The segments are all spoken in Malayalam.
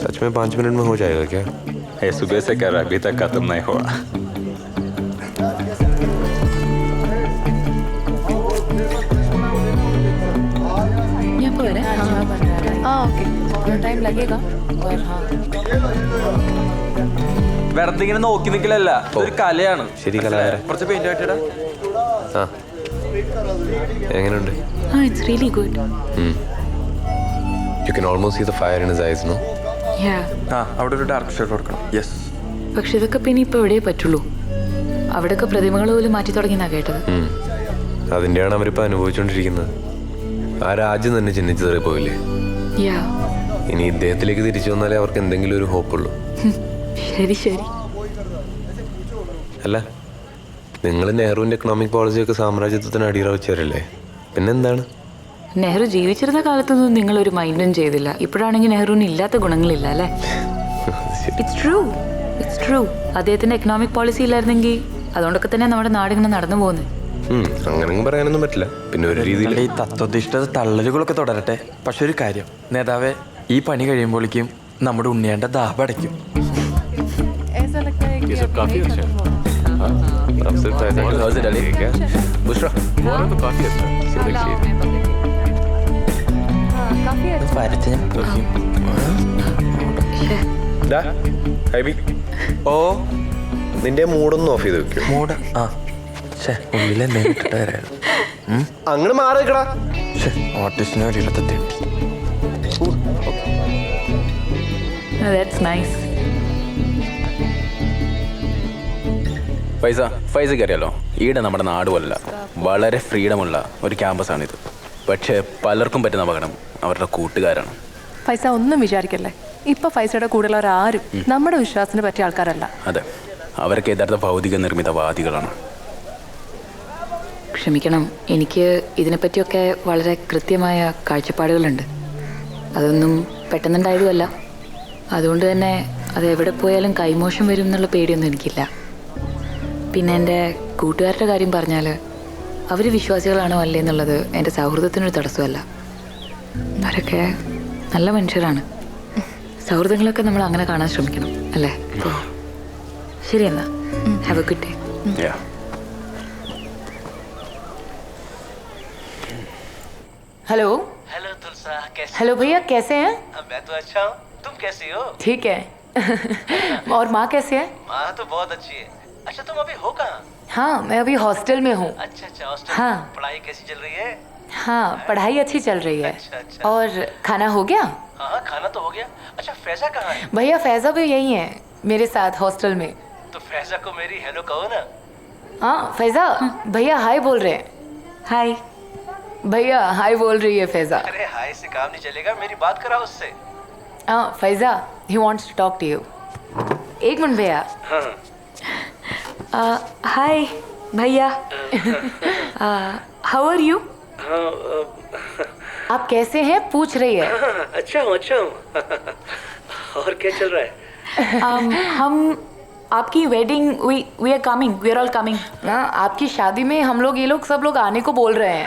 सच में 5 मिनट में हो जाएगा क्या? ये सुबह से कर रहा, अभी तक खत्म नहीं हुआ. यहाँ पर है. हाँ ओके, थोड़ा टाइम लगेगा. और हाँ വെറുതെ ഇങ്ങനെ നോക്കി നിൽക്കലല്ല, ഇതൊരു കലയാണ്. ശരി, കലാകാരൻ. കുറച്ച് പെയിന്റ് ആയിട്ടാ. ആ, എങ്ങനെയുണ്ട്? it's really good. You can almost see the fire in his eyes, no? Yeah. ആ, അവിടെ ഒരു ഡാർക്ക് ഷെയ്ഡ് കൊടുക്കണം. യെസ്. പക്ഷെ ഇതൊക്കെ പിന്നെ ഇപ്പോൾ എവിടെയേ പറ്റുള്ളൂ. അവിടെയൊക്കെ പ്രതിമകൾ പോലും മാറ്റി തുടങ്ങിയെന്നാ കേട്ടത്. അതിൻ്റെയാണ് അവരിപ്പോൾ അനുഭവിച്ചുകൊണ്ടിരിക്കുന്നത്. ആ രാജ്യം തന്നെ ചിഹ്നിച്ചതറി പോയില്ലേ? Yeah. ഇനി ഇദ്ദേഹത്തിലേക്ക് തിരിച്ചു വന്നാലേ അവർക്ക് എന്തെങ്കിലും ഒരു ഹോപ്പുള്ളൂ. ശരി ശരി. അല്ല, നിങ്ങൾ നെഹ്റുവിൻ്റെ എക്കണോമിക് പോളിസിയൊക്കെ സാമ്രാജ്യത്വത്തിന് അടിയറ വെച്ചവരല്ലേ? പിന്നെന്താണ്? നെഹ്റു ജീവിച്ചിരുന്ന കാലത്തൊന്നും നിങ്ങളൊരു മൈൻഡും ചെയ്തില്ല. ഇപ്പോഴാണെങ്കിൽ നെഹ്റുവിന് ഇല്ലാത്ത ഗുണങ്ങളില്ല അല്ലേ? It's true. അദ്ദേഹത്തിന്റെ എക്കണോമിക് പോളിസി ഇല്ലായിരുന്നെങ്കിൽ അതുകൊണ്ടൊക്കെ തന്നെ നമ്മുടെ നാടിങ്ങനെ നടന്നു പോകുന്നത്. അങ്ങനെ പറയാനൊന്നും പറ്റില്ല. പിന്നെ ഒരു രീതിയിൽ ഈ തത്വധിഷ്ഠിത തള്ളലുകളൊക്കെ തുടരട്ടെ. പക്ഷെ ഒരു കാര്യം, നേതാവേ, ഈ പണി കഴിയുമ്പോഴേക്കും നമ്മുടെ ഉണ്ണിയാണ്ട ദാഹം അടയ്ക്കും. ഓ, നിന്റെ മൂടൊന്ന് ഓഫ് ചെയ്ത് വെക്കും. മൂട്. ആ, ഉള്ളിലെന്തെങ്കിലും ഇട്ടിട്ട് വരായിരുന്നു. അങ്ങനെ മാറി വെക്കടാ. ഓട്ടിസ്റ്റിനെ ഒരു ഇടത്തെത്തി. That's nice. ഫൈസയ്ക്ക് അറിയാലോ, ഈടെ നമ്മുടെ നാടുമല്ല, വളരെ ഫ്രീഡമുള്ള ഒരു ക്യാമ്പസാണിത്. പക്ഷേ പലർക്കും പറ്റുന്ന അപകടം അവരുടെ കൂട്ടുകാരാണ്. ഫൈസ ഒന്നും വിചാരിക്കല്ലേ, ഇപ്പൊ ഫൈസയുടെ കൂടെയുള്ളവരാരും നമ്മുടെ വിശ്വാസത്തിന് പറ്റിയ ആൾക്കാരല്ല. അതെ, അവരൊക്കെ യഥാർത്ഥ ഭൗതിക നിർമ്മിതവാദികളാണ്. ക്ഷമിക്കണം, എനിക്ക് ഇതിനെപ്പറ്റിയൊക്കെ വളരെ കൃത്യമായ കാഴ്ചപ്പാടുകളുണ്ട്. അതൊന്നും പെട്ടെന്നുണ്ടായതുമല്ല. അതുകൊണ്ട് തന്നെ അത് എവിടെ പോയാലും കൈമോശം വരും എന്നുള്ള പേടിയൊന്നും എനിക്കില്ല. പിന്നെ എൻ്റെ കൂട്ടുകാരുടെ കാര്യം പറഞ്ഞാൽ അവർ വിശ്വാസികളാണോ അല്ലേ എന്നുള്ളത് എൻ്റെ സൗഹൃദത്തിനൊരു തടസ്സമല്ല. അവരൊക്കെ നല്ല മനുഷ്യരാണ്. സൗഹൃദങ്ങളൊക്കെ നമ്മൾ അങ്ങനെ കാണാൻ ശ്രമിക്കണം അല്ലേ? ശരി, എന്നാ have a good day. Hello hello Tulsa, कैसे? हेलो भैया, कैसे हैं? मैं तो अच्छा हूँ, तुम कैसी हो? ठीक है. और माँ कैसे है? माँ तो बहुत अच्छी है. अच्छा, तुम अभी हो कहाँ? हाँ, मैं अभी हॉस्टल में हूँ. अच्छा, हॉस्टल. हाँ. पढ़ाई कैसी चल रही है? हाँ, पढ़ाई अच्छी चल रही है. अच्छा. और खाना हो गया? हाँ, खाना तो हो गया. अच्छा, फैजा कहाँ है? भैया फैजा भी यही है मेरे साथ हॉस्टल में. तो फैजा को मेरी हेलो कहो ना. हाँ फैजा, भैया हाय बोल रहे हैं. हाय भैया हाय बोल रही है फैजा. अरे हाय से काम नहीं चलेगा, मेरी बात कराओ उससे. हाँ Faiza, he wants to talk to you. एक मिनट भैया. हाय भैया. How are you? आप कैसे हैं पूछ रही है. अच्छा हूँ. और क्या चल रहा है? हम आपकी wedding we are coming, we are all coming. हाँ, आपकी शादी में हम लोग ये लोग सब लोग आने को बोल रहे हैं.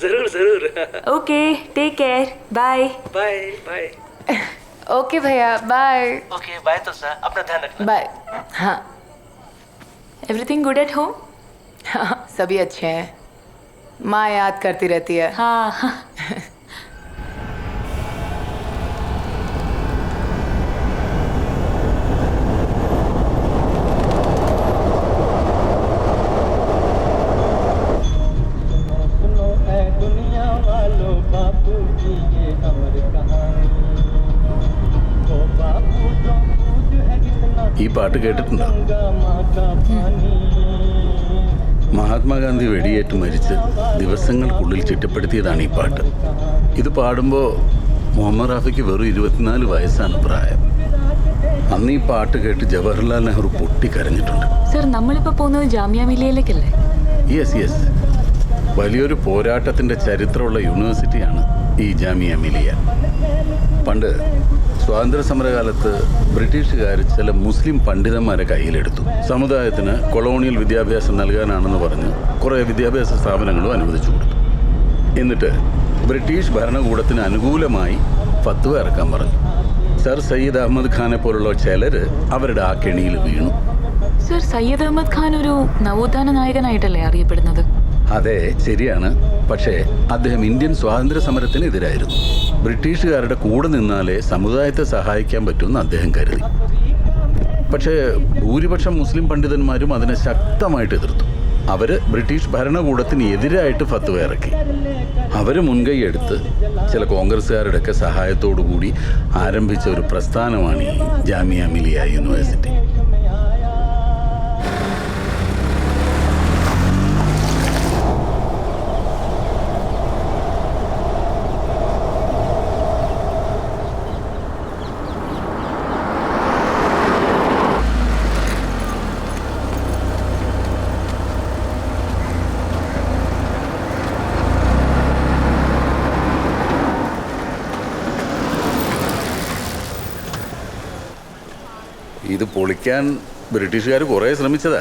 जरूर. Okay, take care, bye. Bye. Okay भैया, बाय. ओके बाय तुलसा, अपना ध्यान रखना. बाय. हाँ एवरीथिंग गुड एट होम? हाँ, सभी अच्छे हैं. माँ याद करती रहती है. हाँ. ഈ പാട്ട് കേട്ടിട്ടുണ്ടോ? മഹാത്മാഗാന്ധി വെടിയേറ്റ് മരിച്ച് ദിവസങ്ങൾക്കുള്ളിൽ ചിട്ടപ്പെടുത്തിയതാണ് ഈ പാട്ട്. ഇത് പാടുമ്പോൾ മുഹമ്മദ് റാഫിക്ക് വെറും 24 വയസ്സാണ് പ്രായം. അന്ന് ഈ പാട്ട് കേട്ട് ജവഹർലാൽ നെഹ്റു പൊട്ടിക്കരഞ്ഞിട്ടുണ്ട്. സർ, നമ്മളിപ്പോൾ പോകുന്നത് ജാമിയ മിലിയയിലേക്കല്ലേ? യെസ്. വലിയൊരു പോരാട്ടത്തിൻ്റെ ചരിത്രമുള്ള യൂണിവേഴ്സിറ്റിയാണ് ഈ ജാമിയ മിലിയ. പണ്ട് സ്വാതന്ത്ര്യ സമരകാലത്ത് ബ്രിട്ടീഷുകാർ ചില മുസ്ലിം പണ്ഡിതന്മാരെ കയ്യിലെടുത്തു. സമുദായത്തിന് കൊളോണിയൽ വിദ്യാഭ്യാസം നൽകാനാണെന്ന് പറഞ്ഞ് കുറേ വിദ്യാഭ്യാസ സ്ഥാപനങ്ങളും അനുവദിച്ചു കൊടുത്തു. എന്നിട്ട് ബ്രിട്ടീഷ് ഭരണകൂടത്തിന് അനുകൂലമായി ഫത്വ ഇറക്കാൻ പറഞ്ഞു. സർ സയ്യിദ് അഹമ്മദ് ഖാനെ പോലുള്ള ചിലർ അവരുടെ ആ കെണിയിൽ വീണു. സർ, സയ്യദ് അഹമ്മദ് ഖാൻ ഒരു നവോത്ഥാന നായകനായിട്ടല്ലേ അറിയപ്പെടുന്നത്? അതെ, ശരിയാണ്. പക്ഷേ അദ്ദേഹം ഇന്ത്യൻ സ്വാതന്ത്ര്യ സമരത്തിനെതിരായിരുന്നു. ബ്രിട്ടീഷുകാരുടെ കൂടെ നിന്നാലേ സമുദായത്തെ സഹായിക്കാൻ പറ്റുമെന്ന് അദ്ദേഹം കരുതി. പക്ഷേ ഭൂരിപക്ഷം മുസ്ലിം പണ്ഡിതന്മാരും അതിനെ ശക്തമായിട്ട് എതിർത്തു. അവർ ബ്രിട്ടീഷ് ഭരണകൂടത്തിന് എതിരായിട്ട് ഫത്വ ഇറക്കി. അവർ മുൻകൈ എടുത്ത് ചില കോൺഗ്രസ്സുകാരുടെയൊക്കെ സഹായത്തോടു കൂടി ആരംഭിച്ച ഒരു പ്രസ്ഥാനമാണ് ഈ ജാമിയ മിലിയ യൂണിവേഴ്സിറ്റി. ഇത് പൊളിക്കാൻ ബ്രിട്ടീഷുകാർ കുറേ ശ്രമിച്ചതാ.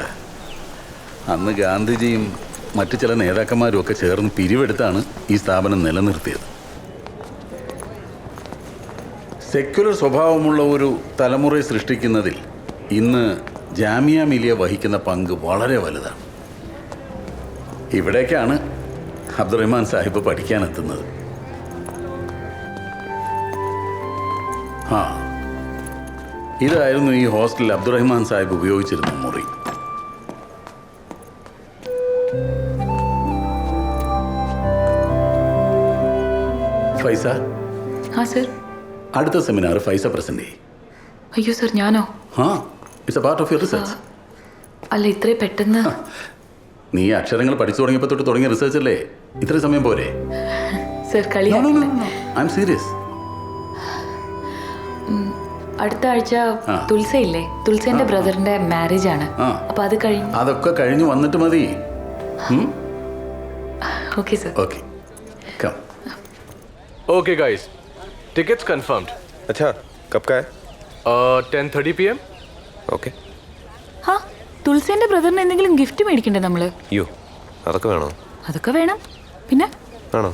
അന്ന് ഗാന്ധിജിയും മറ്റു ചില നേതാക്കന്മാരും ഒക്കെ ചേർന്ന് പിരിവെടുത്താണ് ഈ സ്ഥാപനം നിലനിർത്തിയത്. സെക്യുലർ സ്വഭാവമുള്ള ഒരു തലമുറയെ സൃഷ്ടിക്കുന്നതിൽ ഇന്ന് ജാമിയ മിലിയ വഹിക്കുന്ന പങ്ക് വളരെ വലുതാണ്. ഇവിടേക്കാണ് അബ്ദുറഹ്മാൻ സാഹിബ് പഠിക്കാനെത്തുന്നത്. ആ, ഇതായിരുന്നു ഈ ഹോസ്റ്റലിൽ അബ്ദുറഹ്മാൻ സാഹിബ് ഉപയോഗിച്ചിരുന്ന മുറി. ഫൈസ, സർ. അടുത്ത സെമിനാർ ഫൈസ പ്രസന്റ് ചെയ്യും. അയ്യോ സർ, ഞാനോ? ആ, it's A part of your research. അല്ല, ഇത്രയും പെട്ടെന്ന്. നീ അക്ഷരങ്ങൾ പഠിച്ചു തുടങ്ങിയപ്പോൾ തൊട്ട് തുടങ്ങിയ റിസർച്ച് അല്ലേ? ഇത്രയും സമയം പോരെ? സർ, കളി. I M serious. അടുത്ത ആഴ്ച തുൽസയില്ലേ? തുൽസേന്റെ ബ്രദറിന്റെ മാരേജ് ആണ്. അപ്പൊ അത് കഴിഞ്ഞു. അതൊക്കെ കഴിഞ്ഞു വന്നിട്ട് മതി. Okay sir. Okay, come. Okay guys, tickets confirmed. अच्छा, कब का है? 10:30 PM. ഓക്കെ. ഹാ, തുൽസേന്റെ ബ്രദറിന് എന്തെങ്കിലും ഗിഫ്റ്റ് മേടിക്കണ്ടേ നമ്മള്? അയ്യോ, അതൊക്കെ വേണോ? അതൊക്കെ വേണം. പിന്നെ ആണോ?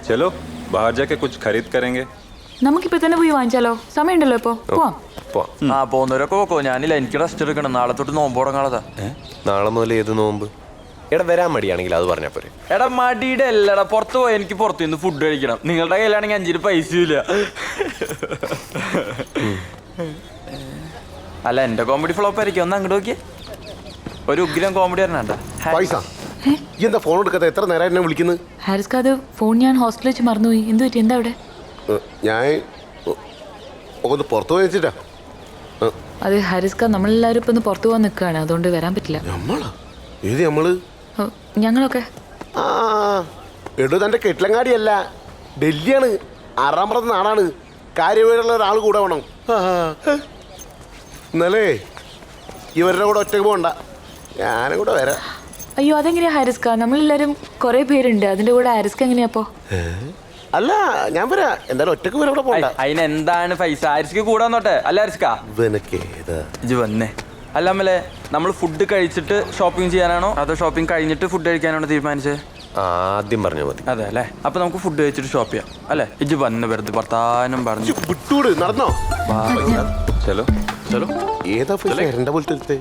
चलो बाहर जाके कुछ खरीद करेंगे. നമുക്കിപ്പോ തന്നെ പോയി വാങ്ങിച്ചാലോ? സമയമുണ്ടല്ലോ ഇപ്പോ. പോവാം. പോവാം. ആ, പോകുന്നവരൊക്കെ പോക്കോ. ഞാനില്ല, എനിക്ക് റെസ്റ്റ് എടുക്കണം. നാളെ തൊട്ട് നോമ്പ് തുടങ്ങാളതാ. നാളെ മുതൽ ഏത് നോമ്പ്? എടാ, വരാൻ മടിയാണെങ്കിൽ അത് പറഞ്ഞാൽ പോരെ. എടാ, മടിയുടെ അല്ലടാ, പുറത്ത് പോയി എനിക്ക് പുറത്തു നിന്ന് ഫുഡ് കഴിക്കണം. നിങ്ങളുടെ കയ്യിലാണെങ്കിൽ 5 പൈസയില്ല. അല്ല, എന്റെ കോമഡി ഫ്ലോപ്പ് ആയിരിക്കും. ഒന്ന് അങ്ങോട്ട് നോക്കിയേ. ഒരു ഉഗ്രം കോമഡി പറഞ്ഞാ. പൈസ എന്താ ഫോൺ എടുക്കാത്ത? എത്ര നേരം എന്നെ വിളിക്കുന്നത്? ഹാരിസ്ക, അത് ഫോൺ ഞാൻ ഹോസ്റ്റലിൽ വെച്ച് മറന്നുപോയി. എന്ത് പറ്റി? എന്താ അവിടെ? ഞാൻ ഒന്ന് പുറത്തു പോയി വെച്ചിട്ടാ. അത് ഹാരിസ്ക, നമ്മളെല്ലാവരും ഇപ്പൊ ഒന്ന് പുറത്തു പോകാൻ നിൽക്കുകയാണ്. അതുകൊണ്ട് വരാൻ പറ്റില്ല. നമ്മളാ? ഏത് നമ്മള്? ഞങ്ങളൊക്കെ. ആ, എടോ, തൻ്റെ കെട്ടിലങ്ങാടിയല്ല, ഡൽഹിയാണ്. 6ാമത്തെ നാടാണ്. കാര്യമായിട്ടുള്ള ഒരാൾ കൂടെ വേണം. ഇന്നലെ ഇവരുടെ കൂടെ ഒറ്റക്ക് പോകണ്ട, ഞാനും കൂടെ വരാം. അയ്യോ, അതെങ്ങനെയാ ഹാരിസ്ക? നമ്മളെല്ലാരും കുറെ പേരുണ്ട്. അതിന്റെ കൂടെ ഹാരിസ്ക എങ്ങനെയാപ്പോ? അല്ല, ഞാൻ വരാം. എന്തായാലും ഒറ്റക്ക് വരെ ഇവിടെ പോകണ്ട. അതിനെന്താണ് പൈസ? ഹാരിസ്ക്ക് കൂടാന്നോട്ടെ. അല്ല ഹാരിസ്ക, ഇജ്ജ് വന്നേ. അല്ല അമ്മലെ, നമ്മൾ ഫുഡ് കഴിച്ചിട്ട് ഷോപ്പിംഗ് ചെയ്യാനാണോ അതോ ഷോപ്പിംഗ് കഴിഞ്ഞിട്ട് ഫുഡ് കഴിക്കാനാണോ തീരുമാനിച്ചത്? ആദ്യം പറഞ്ഞാൽ മതി. അതെ അല്ലേ? അപ്പൊ നമുക്ക് ഫുഡ് കഴിച്ചിട്ട് ഷോപ്പ് ചെയ്യാം അല്ലേ? ഇജ്ജ് വന്ന് വെറുതെ വർത്താനം പറഞ്ഞു വിട്ടൂട്. നടന്നോ? चलो ഏതാ എന്റെ പോലത്തെ?